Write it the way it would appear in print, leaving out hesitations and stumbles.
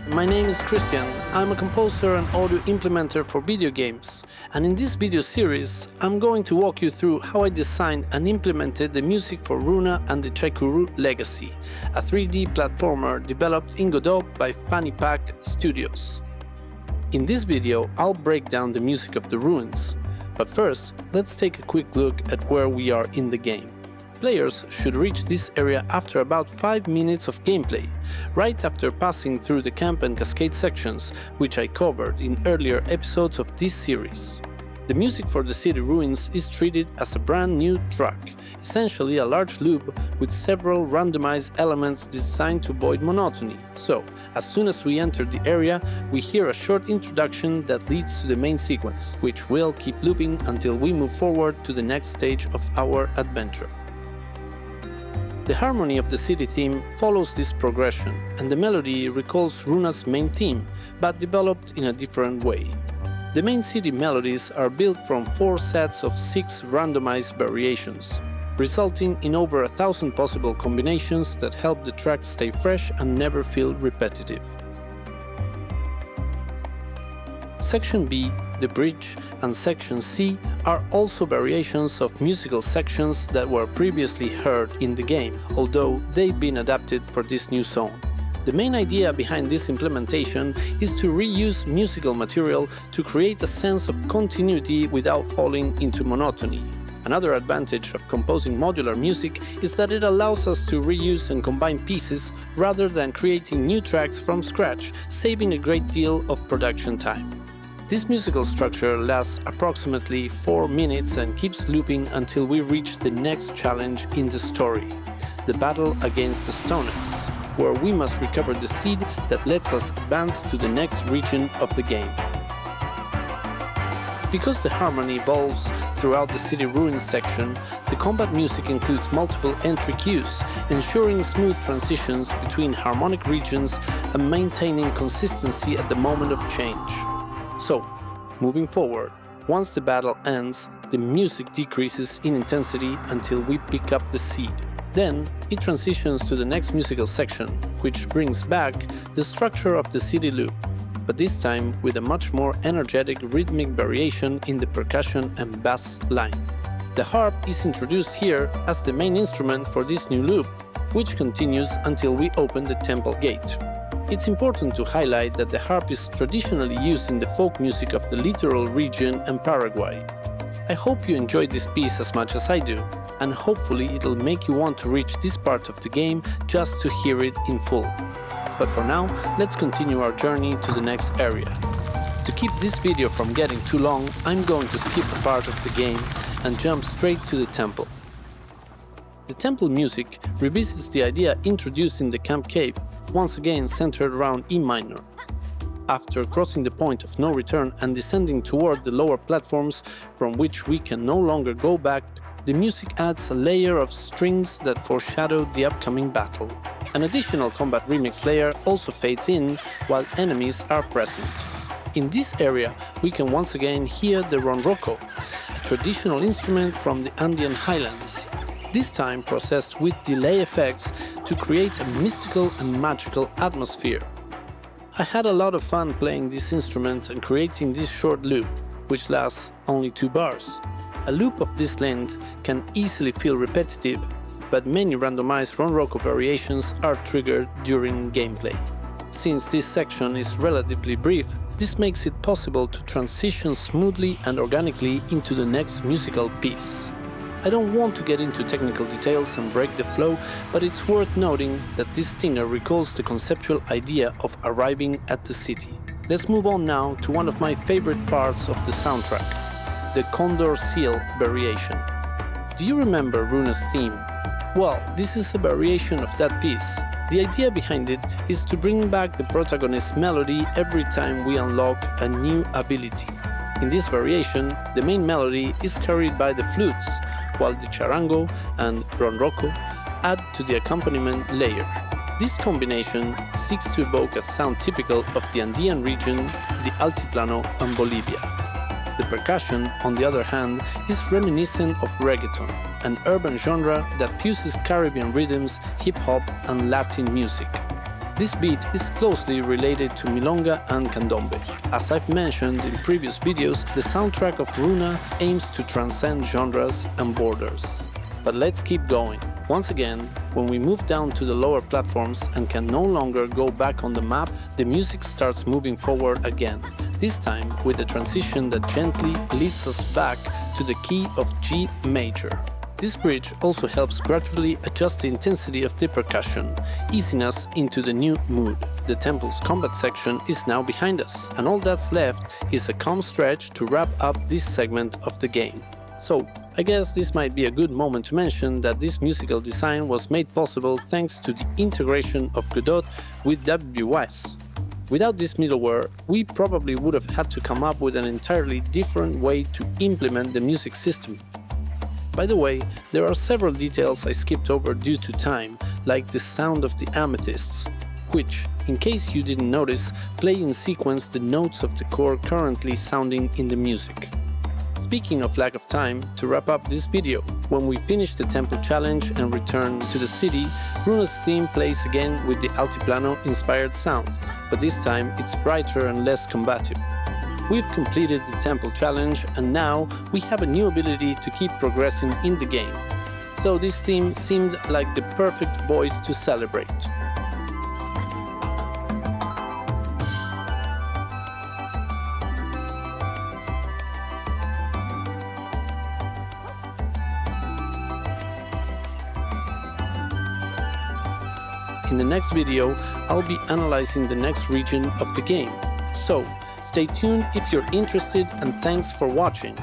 my name is Christian. I'm a composer and audio implementer for video games, and in this video series I'm going to walk you through how I designed and implemented the music for Runa and the Chaikurú Legacy, a 3D platformer developed in Godot by Pack Studios. In this video I'll break down the music of the ruins, but first let's take a quick look at where we are in the game. Players should reach this area after about 5 minutes of gameplay, right after passing through the camp and cascade sections, which I covered in earlier episodes of this series. The music for the city ruins is treated as a brand new track, essentially a large loop with several randomized elements designed to avoid monotony. So, as soon as we enter the area, we hear a short introduction that leads to the main sequence, which will keep looping until we move forward to the next stage of our adventure. The harmony of the city theme follows this progression, and the melody recalls Runa's main theme, but developed in a different way. The main city melodies are built from 4 sets of 6 randomized variations, resulting in over 1,000 possible combinations that help the track stay fresh and never feel repetitive. Section B, the bridge, and Section C are also variations of musical sections that were previously heard in the game, although they've been adapted for this new zone. The main idea behind this implementation is to reuse musical material to create a sense of continuity without falling into monotony. Another advantage of composing modular music is that it allows us to reuse and combine pieces rather than creating new tracks from scratch, saving a great deal of production time. This musical structure lasts approximately 4 minutes and keeps looping until we reach the next challenge in the story, the battle against the Stone Axe, where we must recover the seed that lets us advance to the next region of the game. Because the harmony evolves throughout the city ruins section, the combat music includes multiple entry cues, ensuring smooth transitions between harmonic regions and maintaining consistency at the moment of change. So, moving forward, once the battle ends, the music decreases in intensity until we pick up the seed. Then, it transitions to the next musical section, which brings back the structure of the city loop, but this time with a much more energetic rhythmic variation in the percussion and bass line. The harp is introduced here as the main instrument for this new loop, which continues until we open the temple gate. It's important to highlight that the harp is traditionally used in the folk music of the littoral region and Paraguay. I hope you enjoyed this piece as much as I do, and hopefully it'll make you want to reach this part of the game just to hear it in full. But for now, let's continue our journey to the next area. To keep this video from getting too long, I'm going to skip a part of the game and jump straight to the temple. The temple music revisits the idea introduced in the camp cave, once again centered around E minor. After crossing the point of no return and descending toward the lower platforms from which we can no longer go back, the music adds a layer of strings that foreshadow the upcoming battle. An additional combat remix layer also fades in while enemies are present. In this area, we can once again hear the ronroco, a traditional instrument from the Andean highlands, this time processed with delay effects to create a mystical and magical atmosphere. I had a lot of fun playing this instrument and creating this short loop, which lasts only 2 bars. A loop of this length can easily feel repetitive, but many randomized ronroco variations are triggered during gameplay. Since this section is relatively brief, this makes it possible to transition smoothly and organically into the next musical piece. I don't want to get into technical details and break the flow, but it's worth noting that this stinger recalls the conceptual idea of arriving at the city. Let's move on now to one of my favorite parts of the soundtrack, the Condor Seal variation. Do you remember Runa's theme? Well, this is a variation of that piece. The idea behind it is to bring back the protagonist's melody every time we unlock a new ability. In this variation, the main melody is carried by the flutes, while the charango and ronroco add to the accompaniment layer. This combination seeks to evoke a sound typical of the Andean region, the Altiplano and Bolivia. The percussion, on the other hand, is reminiscent of reggaeton, an urban genre that fuses Caribbean rhythms, hip-hop and Latin music. This beat is closely related to milonga and candombe. As I've mentioned in previous videos, the soundtrack of Runa aims to transcend genres and borders. But let's keep going. Once again, when we move down to the lower platforms and can no longer go back on the map, the music starts moving forward again, this time with a transition that gently leads us back to the key of G major. This bridge also helps gradually adjust the intensity of the percussion, easing us into the new mood. The temple's combat section is now behind us, and all that's left is a calm stretch to wrap up this segment of the game. So, I guess this might be a good moment to mention that this musical design was made possible thanks to the integration of Godot with WS. Without this middleware, we probably would have had to come up with an entirely different way to implement the music system. By the way, there are several details I skipped over due to time, like the sound of the amethysts, which, in case you didn't notice, play in sequence the notes of the chord currently sounding in the music. Speaking of lack of time, to wrap up this video, when we finish the temple challenge and return to the city, Runa's theme plays again with the Altiplano inspired sound, but this time it's brighter and less combative. We've completed the temple challenge and now we have a new ability to keep progressing in the game. So this theme seemed like the perfect voice to celebrate. In the next video, I'll be analyzing the next region of the game. So, stay tuned if you're interested, and thanks for watching.